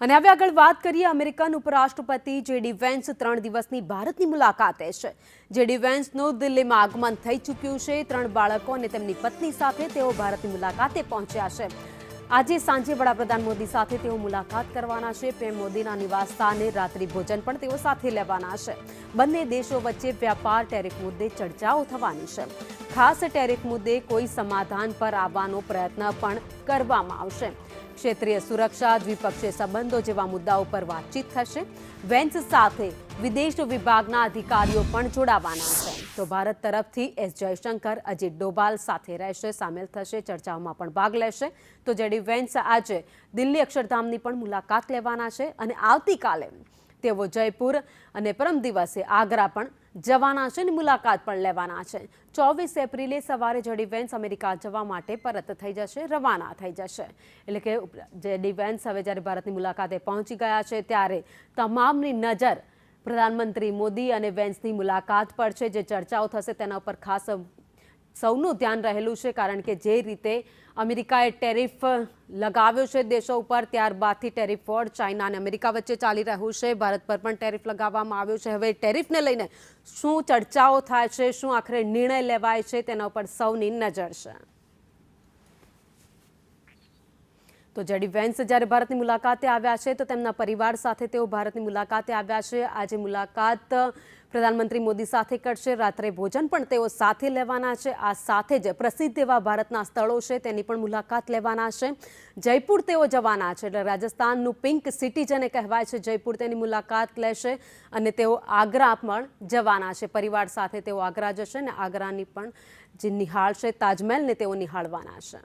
અને હવે આગળ વાત કરીએ અમેરિકન ઉપરાષ્ટ્રપતિ જેડી વેન્સ 3 દિવસની ભારતની મુલાકાતે છે। જેડી વેન્સનું દિલ્હીમાં આગમન થઈ ચૂક્યું છે। 3 બાળકો અને તેમની પત્ની સાથે તેઓ ભારતની મુલાકાતે પહોંચ્યા છે। આજે સાંજે વડાપ્રધાન મોદી સાથે તેઓ મુલાકાત કરવાના છે। પીએમ મોદીના નિવાસસ્થાને રાત્રિ ભોજન પણ તેઓ સાથે લેવાના છે। બંને દેશો વચ્ચે વ્યાપાર ટેરિફ મુદ્દે ચર્ચાઓ થવાની છે। ખાસ ટેરિફ મુદ્દે કોઈ સમાધાન પર આવવાનો પ્રયત્ન પણ કરવામાં આવશે। ક્ષેત્રીય સુરક્ષા, દ્વિપક્ષીય સંબંધો જેવા મુદ્દાઓ પર વાતચીત થશે। વેન્સ સાથે વિદેશ વિભાગના અધિકારીઓ પણ જોડાવાના છે। તો ભારત તરફથી એસ જયશંકર, અજીત ડોભાલ સાથે રહેશે, સામેલ થશે, ચર્ચાઓમાં પણ ભાગ લેશે। તો જેડી વેન્સ આજે દિલ્હી અક્ષરધામની પણ મુલાકાત લેવાના છે અને આવતીકાલે તેઓ જયપુર અને પરમ દિવસે આગ્રા પણ જવાના છે અને મુલાકાત પણ લેવાના છે। 24 એપ્રિલે સવારે જેડી વેન્સ અમેરિકા જવા માટે પરત થઈ જશે, રવાના થઈ જશે। એટલે કે જેડી વેન્સ હવે જ્યારે ભારતની મુલાકાતે પહોંચી ગયા છે ત્યારે તમામની નજર પ્રધાનમંત્રી મોદી અને વેન્સની મુલાકાત પર છે। જે ચર્ચાઓ થશે તેના ઉપર ખાસ સૌનું ધ્યાન રહેલું છે, કારણ કે જે રીતે અમેરિકાએ ટેરિફ લગાવ્યો છે દેશો ઉપર, ત્યારબાદથી ટેરિફ વોર ચાઇના અને અમેરિકા વચ્ચે ચાલી રહ્યું છે। ભારત પર પણ ટેરિફ લગાવવામાં આવ્યો છે। હવે ટેરિફને લઈને શું ચર્ચાઓ થાય છે, શું આખરે નિર્ણય લેવાય છે, તેના ઉપર સૌની નજર છે। તો જેડી વેન્સ જ્યારે ભારતની મુલાકાતે આવ્યા છે તો તેમના પરિવાર સાથે તેઓ ભારતની મુલાકાતે આવ્યા છે। આજે મુલાકાત પ્રધાનમંત્રી મોદી સાથે કરશે, રાત્રે ભોજન પણ તેઓ સાથે લેવાના છે। આ સાથે જ પ્રસિદ્ધ એવા ભારતના સ્થળો છે તેની પણ મુલાકાત લેવાના છે। જયપુર તેઓ જવાના છે, એટલે રાજસ્થાનનું પિંક સિટી જેને કહેવાય છે જયપુર, તેની મુલાકાત લેશે અને તેઓ આગ્રા પણ જવાના છે। પરિવાર સાથે તેઓ આગ્રા જશે અને આગ્રાની પણ જે નિહાળશે, તાજમહેલને તેઓ નિહાળવાના છે।